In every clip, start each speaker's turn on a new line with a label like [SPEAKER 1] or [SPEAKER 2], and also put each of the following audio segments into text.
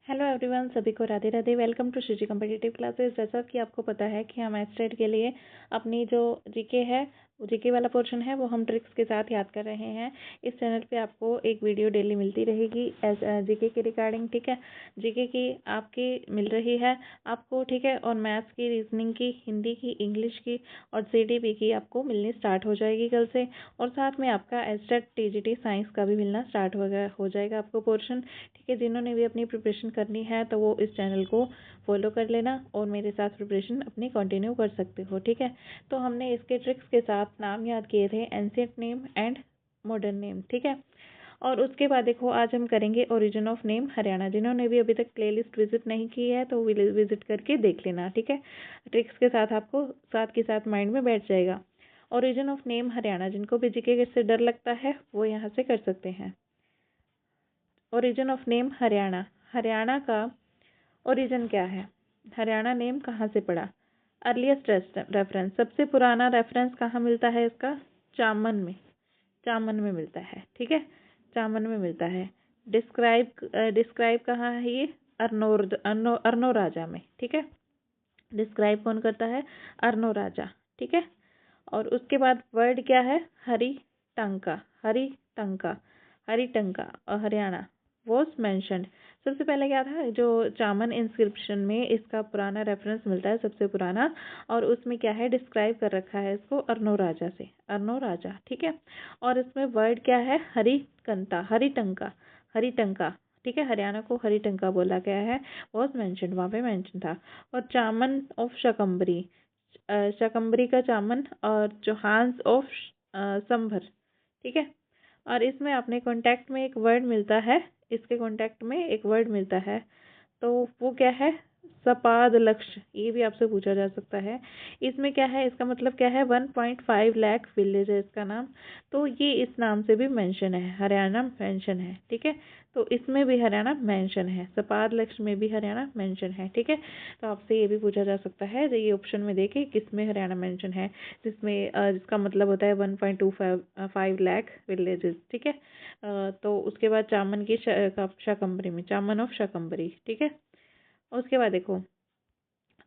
[SPEAKER 1] Hello everyone, सभी को Radhe Radhe. Welcome to Shreeji competitive classes. जैसा कि आपको पता है कि हम एस्टेट के लिए अपनी जो जीके है, जीके वाला पोर्शन है, वो हम ट्रिक्स के साथ याद कर रहे हैं। इस चैनल पे आपको एक वीडियो डेली मिलती रहेगी जीके के रिगार्डिंग, ठीक है। जीके की आपकी मिल रही है आपको, ठीक है। और मैथ्स की, रीजनिंग की, हिंदी की, इंग्लिश की और सीडीपी की आपको मिलनी स्टार्ट हो जाएगी कल से। और साथ में आपका एस्टेट टीजीटी साइंस का भी मिलना स्टार्ट हो जाएगा आपको पोर्शन, ठीक है। जिन्होंने भी अपनी प्रिपरेशन करनी है तो वो इस चैनल को फॉलो कर लेना और मेरे साथ प्रिपरेशन अपनी कंटिन्यू कर सकते हो, ठीक है। तो हमने इसके ट्रिक्स के साथ नाम याद किए थे, ancient name and modern name, ठीक है। और उसके बाद देखो, आज हम करेंगे ओरिजिन ऑफ नेम हरियाणा। जिन्होंने भी अभी तक प्लेलिस्ट विजिट नहीं की है तो विजिट करके देख लेना, ठीक है। ट्रिक्स के साथ आपको साथ के साथ माइंड में बैठ जाएगा। ओरिजिन ऑफ नेम हरियाणा, जिनको भी जीके से डर लगता है वो यहाँ से कर सकते हैं। Origin of name Haryana, Haryana का ओरिजिन क्या है, हरियाणा नेम कहाँ से पड़ा। अर्लीस्ट रेफरेंस, सबसे पुराना रेफरेंस कहाँ मिलता है इसका, चामन में, चामन में मिलता है, ठीक है। चामन में मिलता है। डिस्क्राइब कहाँ है ये, अर्नो राजा में, ठीक है। डिस्क्राइब कौन करता है, अर्नो राजा, ठीक है। और उसके बाद वर्ड क्या है, हरी टंका, हरी टंका, हरी टंका और हरियाणा वॉज मैंशनड। सबसे पहले क्या था, जो चामन इंस्क्रिप्शन में इसका पुराना रेफरेंस मिलता है सबसे पुराना, और उसमें क्या है, डिस्क्राइब कर रखा है इसको अर्नो राजा से, अर्नो राजा, ठीक है। और इसमें वर्ड क्या है, हरी कंता, हरी टंका, हरी टंका, ठीक है। हरियाणा को हरी टंका बोला गया है, वॉज मैंशनड, वहाँ पे मैंशन था। और चामन ऑफ शकंबरी, शकंबरी का चामन, और जो हांस ऑफ संभर, ठीक है। और इसमें अपने कॉन्टैक्ट में एक वर्ड मिलता है, इसके कॉन्टैक्ट में एक वर्ड मिलता है, तो वो क्या है, सपाद लक्ष्य। ये भी आपसे पूछा जा सकता है। इसमें क्या है, इसका मतलब क्या है, 1.5 लाख विलेज है इसका नाम, तो ये इस नाम से भी मेंशन है, हरियाणा मेंशन है, ठीक है। तो इसमें भी हरियाणा मेंशन है, सपाद लक्ष्य में भी हरियाणा मेंशन है, ठीक है। तो आपसे ये भी पूछा जा सकता है, ये ऑप्शन में देखे किस में हरियाणा मेंशन है, जिसमें जिसका मतलब होता है 1.25 लाख विलेजेस, ठीक है। तो उसके बाद चामन की शाकंभरी में, चामन ऑफ शाकंभरी, ठीक है। उसके बाद देखो,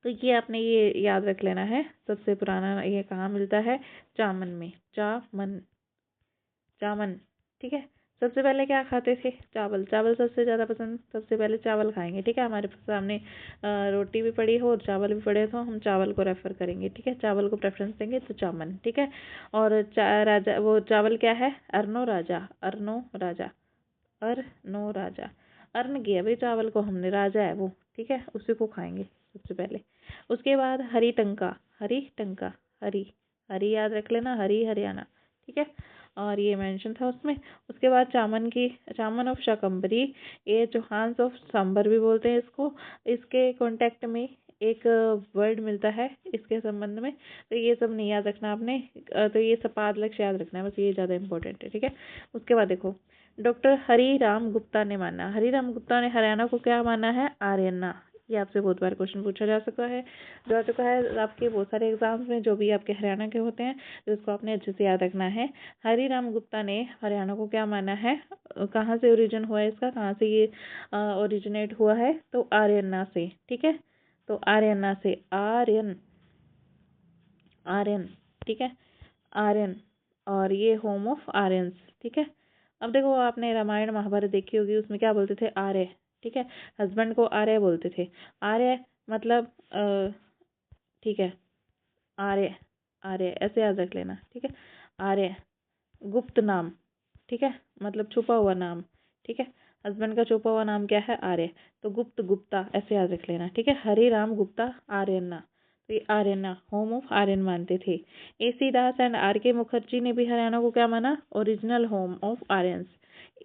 [SPEAKER 1] तो ये आपने ये याद रख लेना है, सबसे पुराना ये कहाँ मिलता है, चामन में, चामन, चामन, ठीक है। सबसे पहले क्या खाते थे, चावल, चावल सबसे ज़्यादा पसंद, सबसे पहले चावल खाएंगे, ठीक है। हमारे सामने रोटी भी पड़ी हो और चावल भी पड़े तो हम चावल को रेफर करेंगे, ठीक है। चावल को प्रेफरेंस देंगे तो चामन, ठीक है। और राजा, वो चावल क्या है, अर्नो राजा, अर्नो राजा, अर्नो राजा, अर्न किया भाई चावल को हमने, राजा है वो, ठीक है, उसी को खाएंगे सबसे पहले। उसके बाद हरी टंका, हरी टंका, हरी, हरी याद रख लेना, हरी हरियाणा, ठीक है। और ये मेंशन था उसमें। उसके बाद चामन की, चामन ऑफ शाकंभरी, ये जो हांस ऑफ सांबर भी बोलते हैं इसको, इसके कॉन्टेक्ट में एक वर्ड मिलता है इसके संबंध में। तो ये सब नहीं याद रखना आपने, तो ये सपाद लक्ष्य याद रखना है बस, ये ज़्यादा इंपॉर्टेंट है, ठीक है। उसके बाद देखो, डॉक्टर हरी राम गुप्ता ने माना, हरी राम गुप्ता ने हरियाणा को क्या माना है, आर्यना। ये आपसे बहुत बार क्वेश्चन पूछा जा सकता है, जो आ चुका है आपके बहुत सारे एग्जाम्स में, जो भी आपके हरियाणा के होते हैं, तो इसको आपने अच्छे से याद रखना है। हरी राम गुप्ता ने हरियाणा को क्या माना है, कहाँ से ओरिजिन हुआ है इसका, कहाँ से ये ओरिजिनेट हुआ है, तो आर्यना से, ठीक है। तो आर्यना से, आर्यन, आर्यन, ठीक है, आर्यन। और ये होम ऑफ आर्यंस, ठीक है। अब देखो, आपने रामायण महाभारत देखी होगी, उसमें क्या बोलते थे, आर्य, ठीक है। हस्बैंड को आर्य बोलते थे, आर्य मतलब ठीक है, आर्य, आर्य ऐसे याद रख लेना, ठीक है। आर्य, गुप्त नाम, ठीक है, मतलब छुपा हुआ नाम, ठीक है। हस्बैंड का छुपा हुआ नाम क्या है, आर्य, तो गुप्त, गुप्ता ऐसे याद रख लेना, ठीक है। हरि राम गुप्ता आर्यना, तो ये आर्यना, होम ऑफ आर्यन मानते थे। AC Das and RK Mukherjee ने भी हरियाणा को क्या माना, original home of Aryans.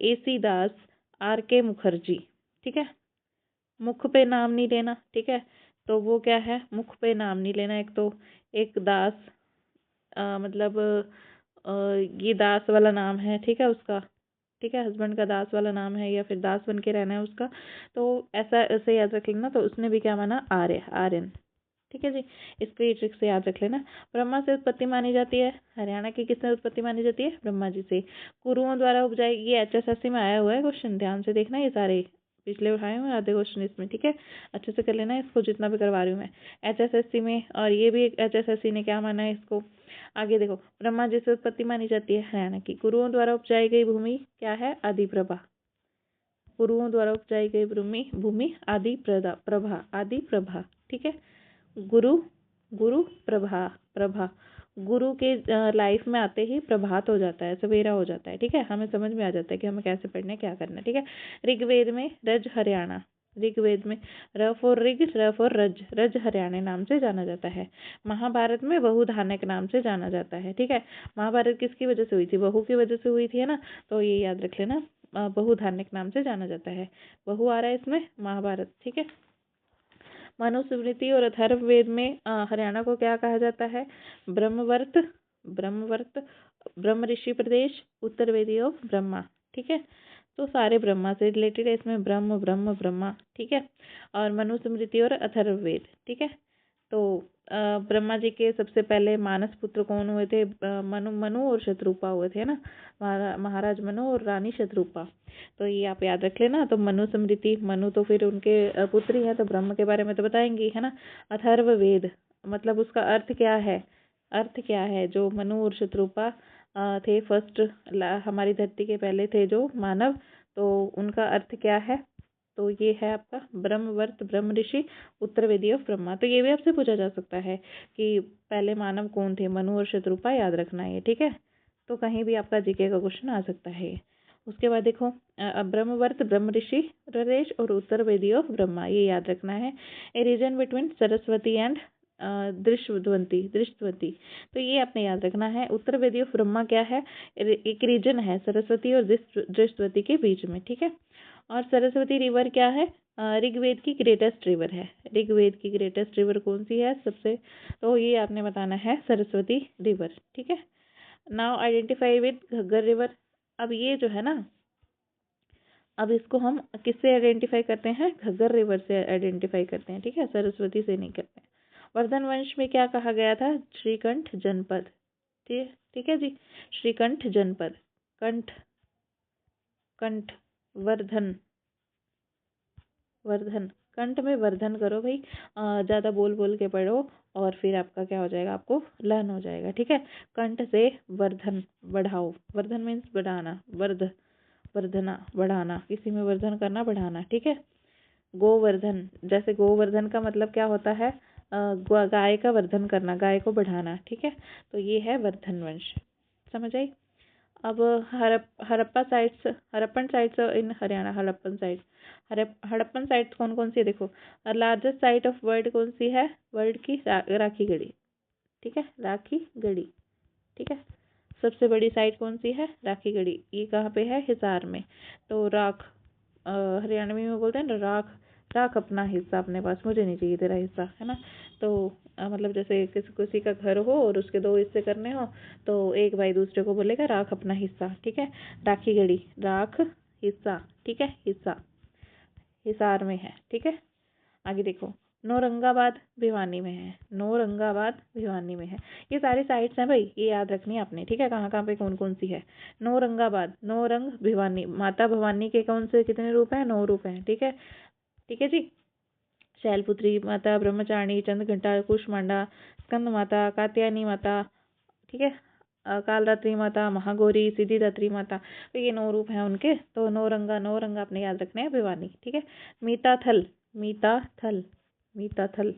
[SPEAKER 1] AC Das, RK Mukherjee, ठीक है। मुख पे नाम नहीं लेना, ठीक है। तो वो क्या है, मुख पे नाम नहीं लेना। एक तो एक दास, मतलब ये दास वाला नाम है, ठीक है उसका, ठीक है। हस्बैंड का दास वाला नाम है या फिर दास बन के रहना है उसका, तो ऐसा ऐसे याद रख लेना। तो उसने भी क्या माना, आर्य, आर्यन, ठीक है जी। इसको ये ट्रिक से याद रख लेना। ब्रह्मा से उत्पत्ति मानी जाती है, हरियाणा की किससे उत्पत्ति मानी जाती है, ब्रह्मा जी से। कुरुओं द्वारा उपजाई, ये HSSC में आया हुआ है क्वेश्चन, ध्यान से देखना ये सारे पिछले उठाए हुए आधे क्वेश्चन इसमें, ठीक है। अच्छे से कर लेना इसको, जितना भी करवा रही हूँ मैं HSSC में। और ये भी HSSC ने क्या माना है इसको। आगे देखो, ब्रह्मा जी से उत्पत्ति मानी जाती है हरियाणा की। गुरुओं द्वारा उपजाई गई भूमि क्या है, आदि प्रभा। गुरुओं द्वारा उपजाई गई भूमि आदि प्रभा, आदि प्रभा, ठीक है। गुरु गुरु प्रभा, प्रभा। गुरु के लाइफ में आते ही प्रभात हो जाता है, सवेरा हो जाता है, ठीक है। हमें समझ में आ जाता है कि हमें कैसे पढ़ना है, क्या करना है, ठीक है। ऋग्वेद में रज हरियाणा, ऋग्वेद में र फॉर ऋग, र फॉर रज, रज हरियाणा नाम से जाना जाता है। महाभारत में बहुधानक नाम से जाना जाता है, ठीक है। महाभारत किसकी वजह से हुई थी, बहु की वजह से हुई थी, है ना। तो ये याद रख लेना, बहुधानक नाम से जाना जाता है। बहु आ रहा है इसमें, महाभारत, ठीक है। मनुस्मृति और अथर्ववेद में हरियाणा को क्या कहा जाता है, ब्रह्मवर्त, ब्रह्मवर्त, ब्रह्म ऋषि प्रदेश, उत्तर वेदी ऑफ ब्रह्मा, ठीक है। तो सारे ब्रह्मा से रिलेटेड है इसमें, ब्रह्म ब्रह्म ब्रह्मा, ठीक है। और मनुस्मृति और अथर्ववेद, ठीक है। तो ब्रह्मा जी के सबसे पहले मानस पुत्र कौन हुए थे, मनु और शत्रुपा हुए थे ना, महाराज मनु और रानी शत्रुपा। तो ये आप याद रख लेना। तो मनु स्मृति, मनु तो फिर उनके पुत्र ही है, तो ब्रह्म के बारे में तो बताएंगे, है ना। अथर्ववेद मतलब उसका अर्थ क्या है, अर्थ क्या है, जो मनु और शत्रुपा थे फर्स्ट हमारी धरती के पहले थे जो मानव, तो उनका अर्थ क्या है। तो ये है आपका ब्रह्मवर्त, ब्रह्म ऋषि, उत्तर वेदी ऑफ ब्रह्मा। तो ये भी आपसे पूछा जा सकता है कि पहले मानव कौन थे, मनु और शत्रुपा, याद रखना है, ठीक है। तो कहीं भी आपका जीके का क्वेश्चन आ सकता है। उसके बाद देखो, ब्रह्मवर्त, ब्रह्म ऋषि प्रदेश और उत्तर वेदी ऑफ ब्रह्मा, ये याद रखना है। ए रीजन बिटवीन सरस्वती एंड दृश्यवती, दृश्यवती, तो ये आपने याद रखना है। उत्तर वेदी ऑफ ब्रह्मा क्या है, एक रीजन है सरस्वती और दृश्यवती के बीच में, ठीक है। और सरस्वती रिवर क्या है, ऋग्वेद की ग्रेटेस्ट रिवर है। ऋग्वेद की ग्रेटेस्ट रिवर कौन सी है सबसे, तो ये आपने बताना है सरस्वती रिवर, ठीक है। Now identify with Ghaggar river. अब ये जो है ना, अब इसको हम किससे आइडेंटिफाई करते हैं, घग्गर रिवर से आइडेंटिफाई करते हैं, ठीक है, सरस्वती से नहीं करते हैं। वर्धन वंश में क्या कहा गया था, श्रीकंठ जनपद, ठीक है जी, श्रीकंठ जनपद, कंठ, कंठ, वर्धन, वर्धन, कंठ में वर्धन करो भाई, ज़्यादा बोल बोल के पढ़ो और फिर आपका क्या हो जाएगा, आपको लर्न हो जाएगा, ठीक है। कंठ से वर्धन, बढ़ाओ, वर्धन मीन्स बढ़ाना, वर्धना, बढ़ाना, किसी में वर्धन करना, बढ़ाना, ठीक है। गोवर्धन, जैसे गोवर्धन का मतलब क्या होता है, गाय का वर्धन करना, गाय को बढ़ाना, ठीक है। तो ये है वर्धन वंश, समझ आई। अब Harappa sites, Harappan sites in Haryana, Harappan sites, Harappan sites कौन कौन सी है देखो। लार्जेस्ट साइट ऑफ वर्ल्ड कौन सी है, वर्ल्ड की राखी गढ़ी, ठीक है, राखी गढ़ी, ठीक है। सबसे बड़ी साइट कौन सी है, राखी गढ़ी, ये कहाँ पे है, हिसार में। तो राख, हरियाणवी में बोलते हैं ना, राख, राख अपना हिस्सा अपने पास, मुझे नहीं चाहिए तेरा हिस्सा, है ना। तो मतलब जैसे किसी का घर हो और उसके दो हिस्से करने हो, तो एक भाई दूसरे को बोलेगा राख अपना हिस्सा, ठीक है। राखी गढ़ी, राख, हिस्सा, ठीक है, हिस्सा हिसार में है, ठीक है। आगे देखो, नौरंगाबाद भिवानी में है, नौरंगाबाद भिवानी में है। ये सारी साइट्स हैं भाई, ये याद रखनी है आपने, ठीक है, कहाँ कहाँ पे कौन कौन सी है। नौरंगाबाद, नौरंग भिवानी, माता भवानी के कौन से कितने रूप हैं, 9 रूप हैं, ठीक है, ठीक है जी। शैलपुत्री माता, ब्रह्मचारिणी, चंद्रघंटा, कुष्मांडा, स्कंद माता, कात्यायनी माता, ठीक है, कालरात्रि माता, महागौरी, सिद्धिदात्री माता, तो ये 9 रूप हैं उनके। तो नौरंगा, नौरंगा आपने याद रखना है, भिवानी, ठीक है। मीताथल, मीताथल, मीताथल,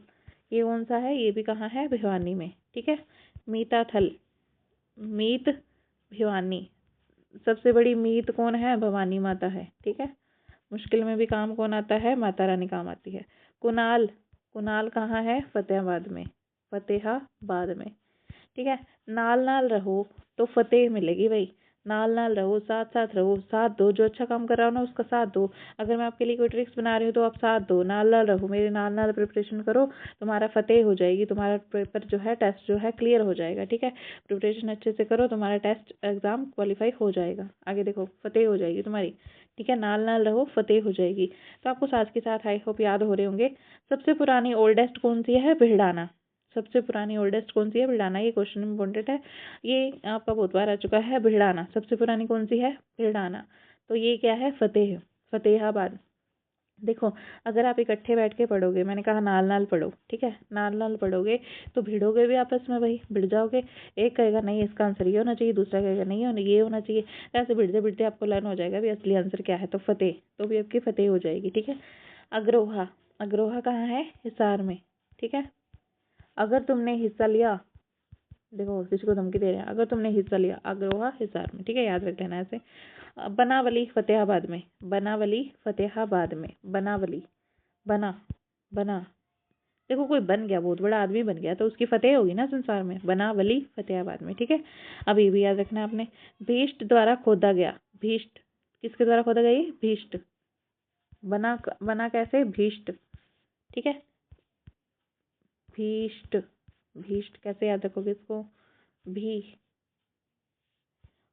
[SPEAKER 1] ये कौन सा है, ये भी कहाँ है, भिवानी में, ठीक है। मीताथल, मीत, भिवानी, सबसे बड़ी मीत कौन है, भवानी माता है, ठीक है। मुश्किल में भी काम कौन आता है, माता रानी काम आती है। कुनाल, कुनाल कहाँ है, फतेहाबाद में, फतेहाबाद में, ठीक है। नाल नाल रहो तो फतेह मिलेगी भाई, नाल नाल रहो, साथ साथ रहो, साथ दो, जो अच्छा काम कर रहा हो ना उसका साथ दो। अगर मैं आपके लिए कोई ट्रिक्स बना रही हूँ तो आप साथ दो, नाल नाल रहो, मेरे नाल नाल प्रिपरेशन करो, तुम्हारा फतेह हो जाएगी, तुम्हारा पेपर जो है, टेस्ट जो है क्लियर हो जाएगा, ठीक है। प्रिपरेशन अच्छे से करो, तुम्हारा टेस्ट एग्जाम क्वालिफाई हो जाएगा। आगे देखो, फतेह हो जाएगी तुम्हारी, ठीक है, नाल नाल रहो, फतेह हो जाएगी। तो आपको साथ के साथ आई होप याद हो रहे होंगे। सबसे पुरानी ओल्डेस्ट कौन सी है, भिड़ाना, सबसे पुरानी ओल्डेस्ट कौन सी है, भिड़ाना, ये क्वेश्चन इंपॉर्टेंट है, ये आपका बहुत बार आ चुका है। भिड़ाना सबसे पुरानी कौन सी है, भिड़ाना, तो ये क्या है, फतेह, फतेहाबाद, देखो, अगर आप इकट्ठे बैठ के पढ़ोगे, मैंने कहा नाल नाल पढ़ो, ठीक है, नाल नाल पढ़ोगे तो भिड़ोगे भी आपस में, भाई भिड़ जाओगे। एक कहेगा नहीं इसका आंसर ये होना चाहिए, दूसरा कहेगा नहीं होना ये होना चाहिए। ऐसे भिड़ते भिड़ते आपको लर्न हो जाएगा भी असली आंसर क्या है, तो फतेह, तो भी आपकी फतेह हो जाएगी, ठीक है। अग्रोहा, अग्रोहा कहाँ है, हिसार में, ठीक है। अगर तुमने हिस्सा लिया, देखो किसी को धमकी दे रहे हैं, अगर तुमने हिस्सा लिया, अग्रोहा हिसार में, ठीक है, याद रख लेना ऐसे। बनावली फतेहाबाद में, बनावली फतेहाबाद में, बनावली, बना, बना, देखो कोई बन गया, बहुत बड़ा आदमी बन गया तो उसकी फतेह होगी ना संसार में, बनावली फतेहाबाद में, ठीक है। अब ये भी याद रखना आपने। भीष्ट द्वारा खोदा गया, भीष्ट किसके द्वारा खोदा गया, ये भीष्ट, बना, बना कैसे, भीष्ट, ठीक है, भीष्ट, भीष्ट कैसे याद रखोगे इसको, भी,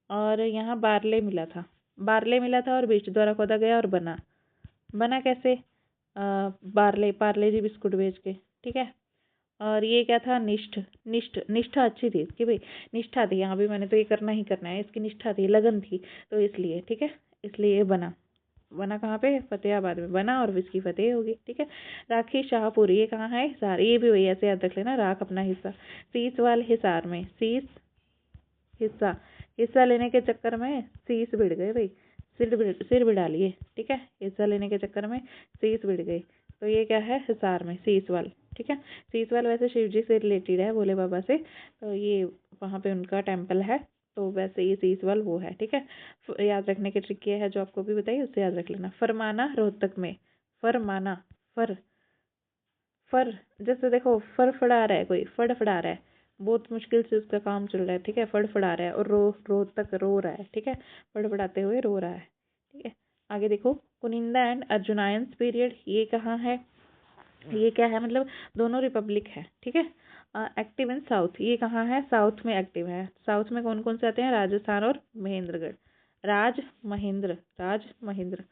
[SPEAKER 1] और यहाँ बारले मिला था, बारले मिला था और भीष्ट द्वारा खोदा गया और बना, बना कैसे, बारले, पार्ले जी बिस्कुट बेच के, ठीक है। और ये क्या था, निष्ठ, निष्ठ, निष्ठा अच्छी थी इसकी भाई, निष्ठा थी, यहाँ भी मैंने तो ये करना ही करना है, इसकी निष्ठा थी, लगन थी, तो इसलिए, ठीक है, इसलिए ये बना, बना कहाँ पे, फतेहाबाद में, बना और इसकी फतेह होगी, ठीक है। राखी शाहपुरी, ये कहाँ है, हिसार, ये भी वही ऐसे याद रख लेना, राख अपना हिस्सा, सीसवाल हिसार में, सीस, हिस्सा, हिस्सा लेने के चक्कर में सीस भिड़ गए भाई, सिर भिड़ा लिए, ठीक है, हिस्सा लेने के चक्कर में सीस भिड़ गए, तो ये क्या है, हिसार में सीसवाल, ठीक है। सीसवाल वैसे शिव जी से रिलेटेड है, भोले बाबा से, तो ये वहाँ पे उनका टेम्पल है, तो वैसे ये सीसवाल वो है, ठीक है। याद रखने की ट्रिक ये है जो आपको भी बताइए, उससे याद रख लेना। फरमाना रोहतक में, फरमाना, फर, फर, जैसे देखो फड़फड़ा रहा है, कोई फड़फड़ा रहा है, बहुत मुश्किल से उसका काम चल रहा है, ठीक है, फड़फड़ा रहा है, और रो तक रो रहा है, ठीक है, फड़फड़ाते हुए रो रहा है, ठीक है। आगे देखो, कुनिंदा एंड अर्जुनायंस पीरियड, ये कहाँ है, ये क्या है, मतलब दोनों रिपब्लिक है, ठीक है। एक्टिव इन साउथ, ये कहाँ है, साउथ में एक्टिव है, साउथ में कौन कौन से आते हैं, राजस्थान और महेंद्रगढ़, राज महेंद्र,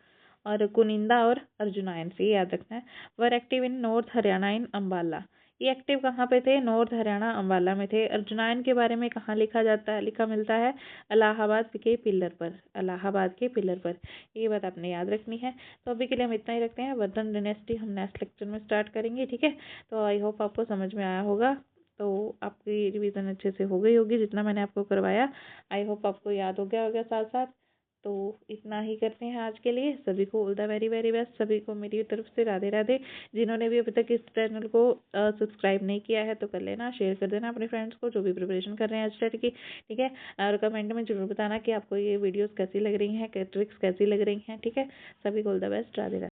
[SPEAKER 1] और कुनिंदा और अर्जुनायन से, ये याद रखना है। Were active in north Haryana in Ambala, ये एक्टिव कहाँ पे थे, नॉर्थ हरियाणा अम्बाला में थे। अर्जुनायन के बारे में कहाँ लिखा जाता है, लिखा मिलता है, इलाहाबाद के पिलर पर, इलाहाबाद के पिलर पर, ये बात आपने याद रखनी है। तो अभी के लिए हम इतना ही रखते हैं, वर्धन डायनेस्टी हम नेक्स्ट लेक्चर में स्टार्ट करेंगे, ठीक है। तो आई होप आपको समझ में आया होगा, तो आपकी रिवीजन अच्छे से हो गई होगी, जितना मैंने आपको करवाया आई होप आपको याद हो गया होगा साथ साथ। तो इतना ही करते हैं आज के लिए, सभी को all the very very best, सभी को मेरी तरफ से राधे राधे। जिन्होंने भी अभी तक इस चैनल को सब्सक्राइब नहीं किया है तो कर लेना, शेयर कर देना अपने फ्रेंड्स को जो भी प्रिपरेशन कर रहे हैं एचटेट की, ठीक है। और कमेंट में जरूर बताना कि आपको ये वीडियोस कैसी लग रही हैं, ट्रिक्स कैसी लग रही हैं, ठीक है। सभी को all the best, Radhe Radhe.